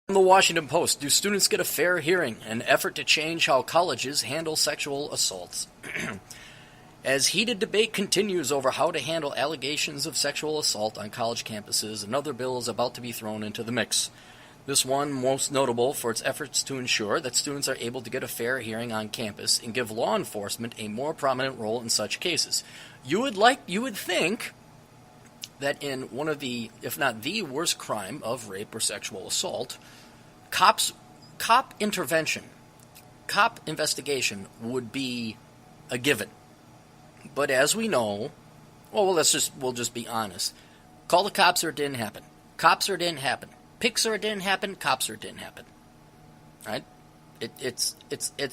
From the Washington Post, do students get a fair hearing? An effort to change how colleges handle sexual assaults. As heated debate continues over how to handle allegations of sexual assault on college campuses, another bill is about to be thrown into the mix. This one most notable for its efforts to ensure that students are able to get a fair hearing on campus and give law enforcement a more prominent role in such cases. You would think that in one of the, if not the worst crime of rape or sexual assault, cop investigation would be a given. But as we know, we'll just be honest. Call the cops or it didn't happen. Cops or it didn't happen. Pics or it didn't happen. Cops or it didn't happen. Right? It's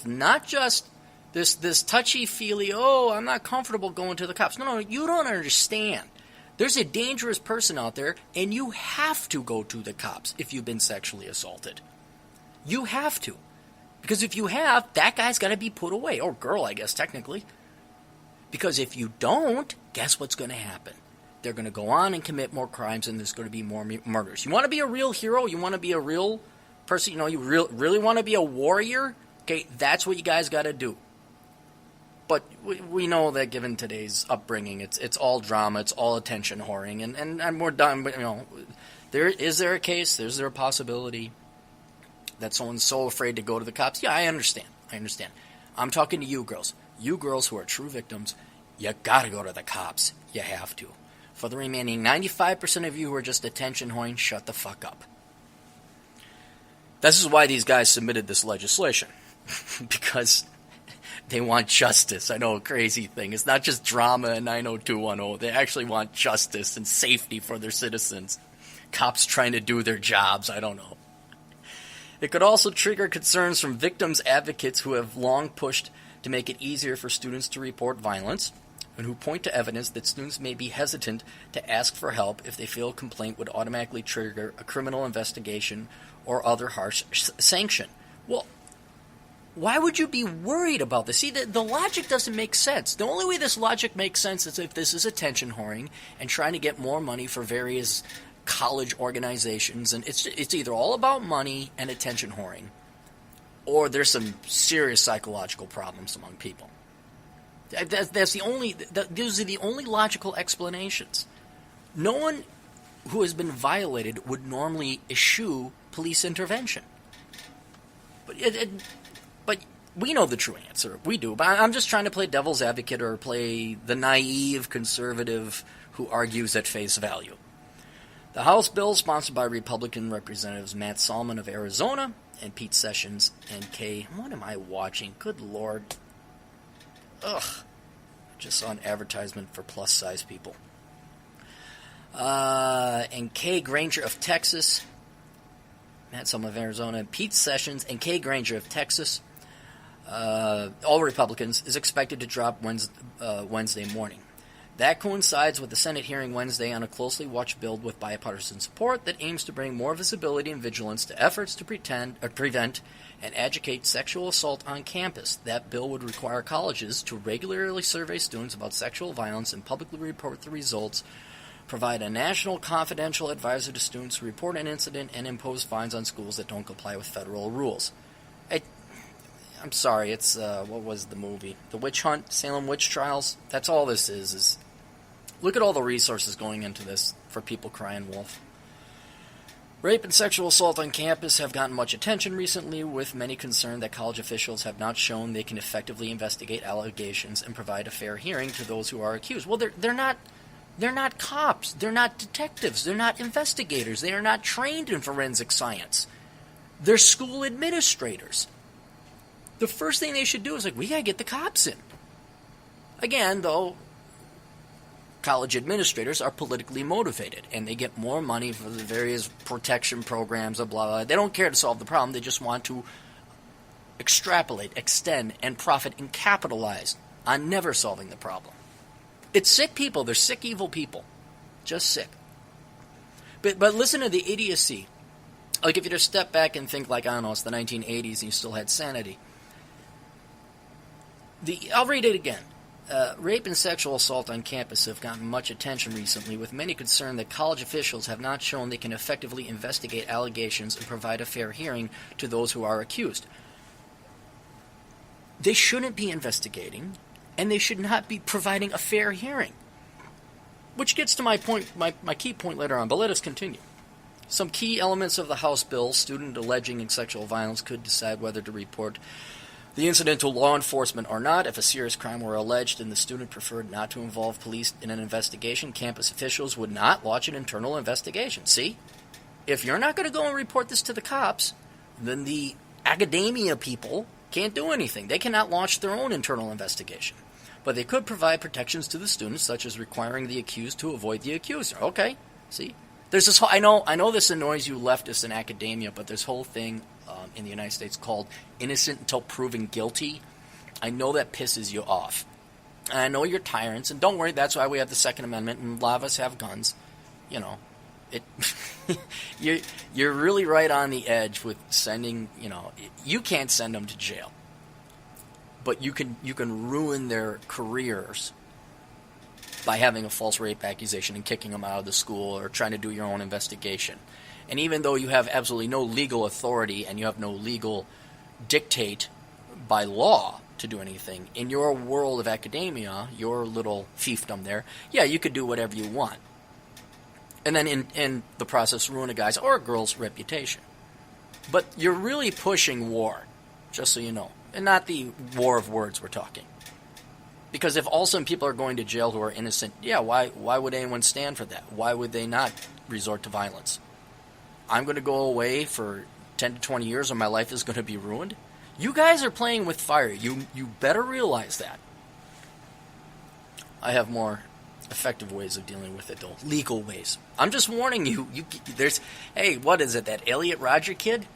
not just this touchy-feely, I'm not comfortable going to the cops. No, you don't understand. There's a dangerous person out there, and you have to go to the cops if you've been sexually assaulted. You have to. Because if you have, that guy's got to be put away. Or girl, I guess, technically. Because if you don't, guess what's going to happen? They're going to go on and commit more crimes, and there's going to be more murders. You want to be a real hero? You want to be a real person? You really want to be a warrior? Okay, that's what you guys got to do. But we know that given today's upbringing, it's all drama, it's all attention whoring, and we're done. But is there a case? Is there a possibility that someone's so afraid to go to the cops? Yeah, I understand. I'm talking to you girls. You girls who are true victims, you gotta go to the cops. You have to. For the remaining 95% of you who are just attention whoring, shut the fuck up. This is why these guys submitted this legislation. Because they want justice. I know, a crazy thing. It's not just drama and 90210. They actually want justice and safety for their citizens. Cops trying to do their jobs. I don't know. It could also trigger concerns from victims' advocates who have long pushed to make it easier for students to report violence, and who point to evidence that students may be hesitant to ask for help if they feel a complaint would automatically trigger a criminal investigation or other harsh sanction. Well, why would you be worried about this? See, the logic doesn't make sense. The only way this logic makes sense is if this is attention whoring and trying to get more money for various college organizations, and it's either all about money and attention whoring, or there's some serious psychological problems among people. Those are the only logical explanations. No one who has been violated would normally eschew police intervention. But we know the true answer. We do. But I'm just trying to play devil's advocate or play the naive conservative who argues at face value. The House bill, sponsored by Republican Representatives Matt Salmon of Arizona and Pete Sessions and what am I watching? Good Lord. Ugh. I just saw an advertisement for plus-size people. And Kay Granger of Texas. Matt Salmon of Arizona and Pete Sessions and Kay Granger of Texas. All Republicans, is expected to drop Wednesday morning. That coincides with the Senate hearing Wednesday on a closely watched bill with bipartisan support that aims to bring more visibility and vigilance to efforts to prevent and educate sexual assault on campus. That bill would require colleges to regularly survey students about sexual violence and publicly report the results, provide a national confidential advisor to students who report an incident, and impose fines on schools that don't comply with federal rules. I'm sorry, it's, what was the movie? The Witch Hunt, Salem Witch Trials? That's all this is look at all the resources going into this for people crying wolf. Rape and sexual assault on campus have gotten much attention recently, with many concerned that college officials have not shown they can effectively investigate allegations and provide a fair hearing to those who are accused. Well, they're not cops. They're not detectives. They're not investigators. They are not trained in forensic science. They're school administrators. The first thing they should do is we got to get the cops in. Again, though, college administrators are politically motivated, and they get more money for the various protection programs, blah, blah, blah. They don't care to solve the problem. They just want to extrapolate, extend, and profit and capitalize on never solving the problem. It's sick people. They're sick, evil people. Just sick. But listen to the idiocy. If you just step back and think I don't know, it's the 1980s and you still had sanity. I'll read it again. Rape and sexual assault on campus have gotten much attention recently, with many concerned that college officials have not shown they can effectively investigate allegations and provide a fair hearing to those who are accused. They shouldn't be investigating, and they should not be providing a fair hearing. Which gets to my point, my key point later on, but let us continue. Some key elements of the House bill: student alleging sexual violence could decide whether to report the incident to law enforcement or not. If a serious crime were alleged and the student preferred not to involve police in an investigation, campus officials would not launch an internal investigation. See? If you're not going to go and report this to the cops, then the academia people can't do anything. They cannot launch their own internal investigation. But they could provide protections to the students, such as requiring the accused to avoid the accuser. Okay, see? There's this whole, I know this annoys you leftists in academia, but this whole thing in the United States called innocent until proven guilty. I know that pisses you off. And I know you're tyrants, and don't worry, that's why we have the Second Amendment, and a lot of us have guns. You know, you're really right on the edge with sending, you can't send them to jail. But you can ruin their careers by having a false rape accusation and kicking them out of the school or trying to do your own investigation. And even though you have absolutely no legal authority and you have no legal dictate by law to do anything, in your world of academia, your little fiefdom there, yeah, you could do whatever you want. And then in the process ruin a guy's or a girl's reputation. But you're really pushing war, just so you know. And not the war of words we're talking. Because if all of a sudden people are going to jail who are innocent, yeah, why would anyone stand for that? Why would they not resort to violence? I'm going to go away for 10 to 20 years and my life is going to be ruined? You guys are playing with fire. You better realize that. I have more effective ways of dealing with it, though. Legal ways. I'm just warning you. Hey, what is it, that Elliot Rodger kid?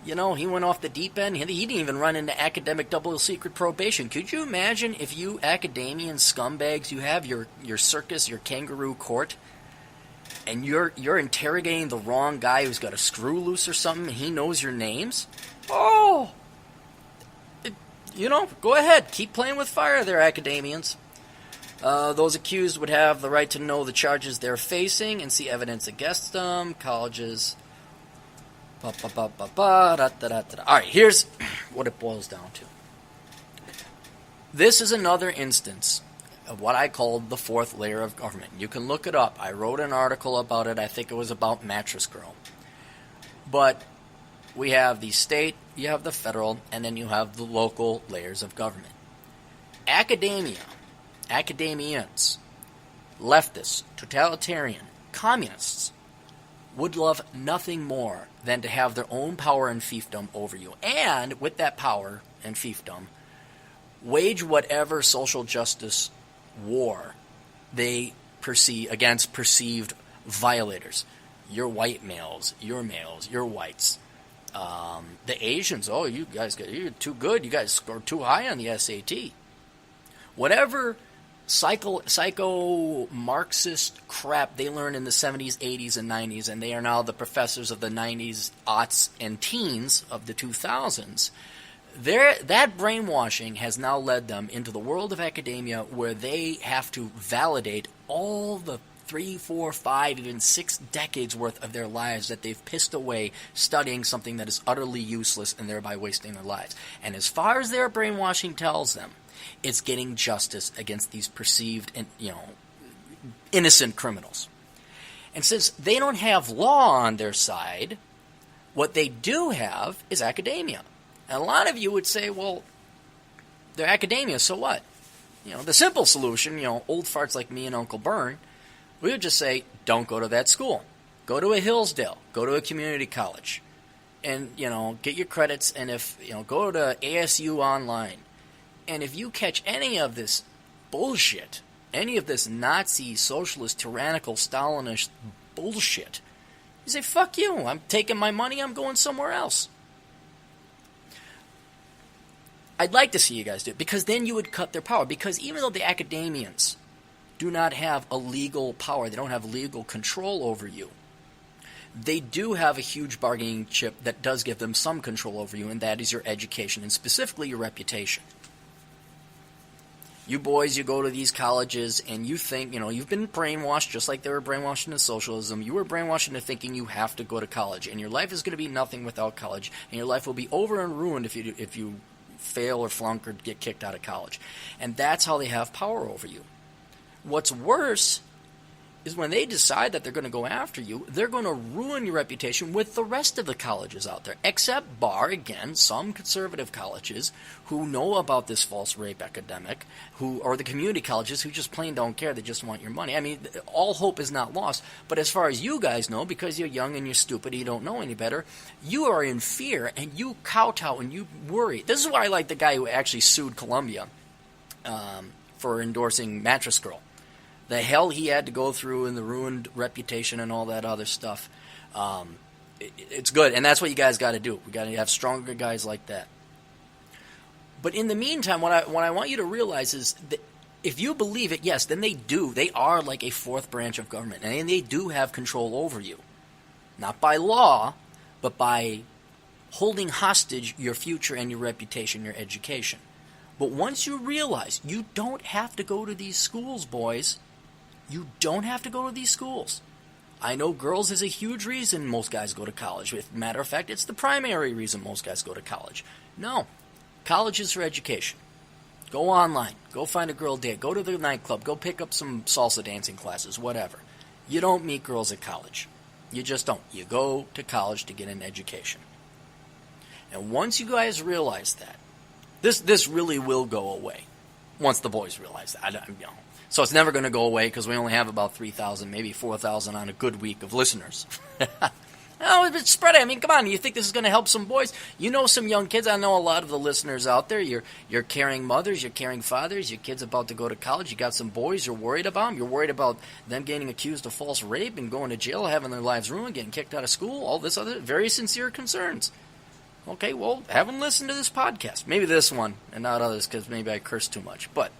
He went off the deep end. He didn't even run into academic double secret probation. Could you imagine if you academian scumbags, you have your circus, your kangaroo court, and you're interrogating the wrong guy who's got a screw loose or something, and he knows your names? Oh! Go ahead. Keep playing with fire there, academians. Those accused would have the right to know the charges they're facing and see evidence against them. Colleges... Alright, here's what it boils down to. This is another instance of what I called the fourth layer of government. You can look it up. I wrote an article about it. I think it was about Mattress Girl. But we have the state, you have the federal, and then you have the local layers of government. Academia, academians, leftists, totalitarian, communists would love nothing more than to have their own power and fiefdom over you. And with that power and fiefdom, wage whatever social justice war they perceive against perceived violators. Your white males, your whites. The Asians, you're too good. You guys scored too high on the SAT. Whatever psycho Marxist crap they learned in the 70s, 80s, and 90s, and they are now the professors of the 90s, aughts, and teens of the 2000s. That brainwashing has now led them into the world of academia, where they have to validate all the 3, 4, 5, even 6 decades worth of their lives that they've pissed away studying something that is utterly useless and thereby wasting their lives. And as far as their brainwashing tells them, it's getting justice against these perceived and innocent criminals. And since they don't have law on their side, what they do have is academia. And a lot of you would say, well, they're academia, so what? The simple solution, old farts like me and Uncle Bern, we would just say, don't go to that school. Go to a Hillsdale. Go to a community college. And, get your credits. And if, go to ASU online. And if you catch any of this bullshit, any of this Nazi, socialist, tyrannical, Stalinist bullshit, you say, fuck you. I'm taking my money. I'm going somewhere else. I'd like to see you guys do it, because then you would cut their power. Because even though the academians do not have a legal power, they don't have legal control over you, they do have a huge bargaining chip that does give them some control over you, and that is your education, and specifically your reputation. You boys, you go to these colleges and you think, you've been brainwashed just like they were brainwashed into socialism. You were brainwashed into thinking you have to go to college, and your life is going to be nothing without college, and your life will be over and ruined if you fail or flunk or get kicked out of college. And that's how they have power over you. What's worse is when they decide that they're going to go after you, they're going to ruin your reputation with the rest of the colleges out there, except bar, again, some conservative colleges who know about this false rape epidemic, or the community colleges who just plain don't care, they just want your money. I mean, all hope is not lost, but as far as you guys know, because you're young and you're stupid and you don't know any better, you are in fear and you kowtow and you worry. This is why I like the guy who actually sued Columbia for endorsing Mattress Girl. The hell he had to go through and the ruined reputation and all that other stuff. It's good, and that's what you guys got to do. We got to have stronger guys like that. But in the meantime, what I want you to realize is that if you believe it, yes, then they do. They are like a fourth branch of government, and they do have control over you. Not by law, but by holding hostage your future and your reputation, your education. But once you realize you don't have to go to these schools, boys, you don't have to go to these schools. I know girls is a huge reason most guys go to college. As a matter of fact, it's the primary reason most guys go to college. No. College is for education. Go online. Go find a girl date. Go to the nightclub. Go pick up some salsa dancing classes, whatever. You don't meet girls at college. You just don't. You go to college to get an education. And once you guys realize that, this really will go away. Once the boys realize that. So it's never going to go away because we only have about 3,000, maybe 4,000 on a good week of listeners. Oh, it's spread. I mean, come on. You think this is going to help some boys? You know some young kids. I know a lot of the listeners out there. You're caring mothers. You're caring fathers. Your kid's about to go to college. You got some boys you're worried about them. You're worried about them getting accused of false rape and going to jail, having their lives ruined, getting kicked out of school, all this other very sincere concerns. Okay, well, have them listen to this podcast. Maybe this one and not others because maybe I curse too much. But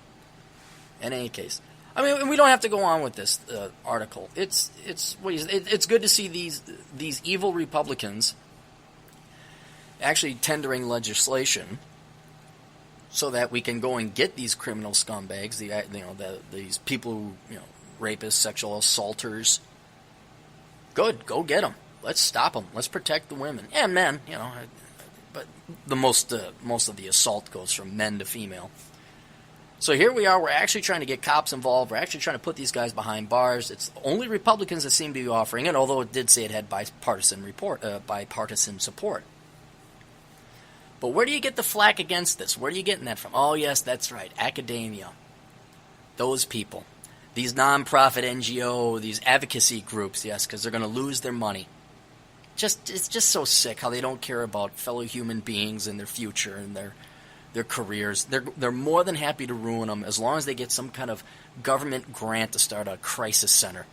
in any case, I mean, we don't have to go on with this article. It's good to see these evil Republicans actually tendering legislation so that we can go and get these criminal scumbags, these people who, rapists, sexual assaulters. Good, go get them. Let's stop them. Let's protect the women and men. But the most of the assault goes from men to female. So here we are. We're actually trying to get cops involved. We're actually trying to put these guys behind bars. It's only Republicans that seem to be offering it, although it did say it had bipartisan support. But where do you get the flack against this? Where are you getting that from? Oh, yes, that's right. Academia. Those people. These nonprofit NGO, these advocacy groups, yes, because they're going to lose their money. It's just so sick how they don't care about fellow human beings and their future and their careers. They're more than happy to ruin them as long as they get some kind of government grant to start a crisis center.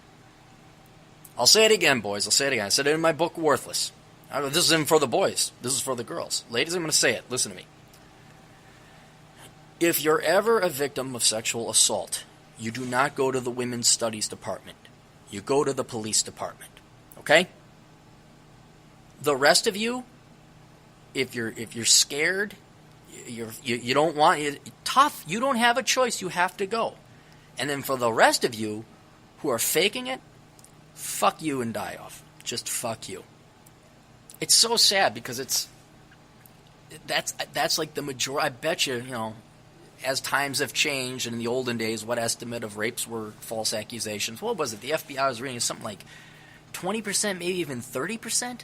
I'll say it again, boys. I'll say it again. I said it in my book, Worthless. This isn't for the boys. This is for the girls. Ladies, I'm going to say it. Listen to me. If you're ever a victim of sexual assault, you do not go to the women's studies department. You go to the police department. Okay? The rest of you, if you're scared, you don't want it tough. You don't have a choice. You have to go. And then for the rest of you who are faking it, fuck you and die off. Just fuck you. It's so sad because that's like the majority. I bet you, as times have changed, and in the olden days, what estimate of rapes were false accusations? What was it? The FBI was reading something like 20%, maybe even 30%.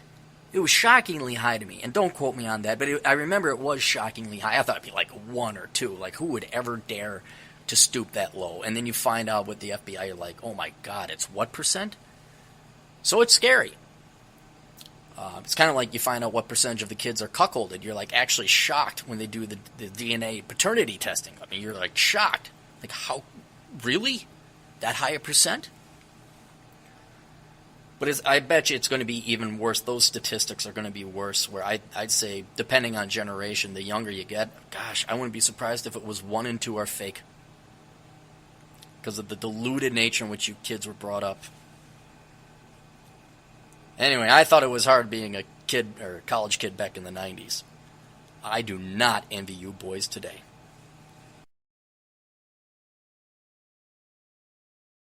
It was shockingly high to me, and don't quote me on that, but I remember it was shockingly high. I thought it'd be like 1 or 2. Like, who would ever dare to stoop that low? And then you find out with the FBI, you're like, oh my God, it's what percent? So it's scary. It's kind of like you find out what percentage of the kids are cuckolded. You're like actually shocked when they do the DNA paternity testing. I mean, you're like shocked. Like, how, really? That high a percent? But I bet you it's going to be even worse. Those statistics are going to be worse, where I'd say, depending on generation, the younger you get, gosh, I wouldn't be surprised if it was 1 in 2 are fake. Because of the deluded nature in which you kids were brought up. Anyway, I thought it was hard being a kid or college kid back in the 90s. I do not envy you boys today.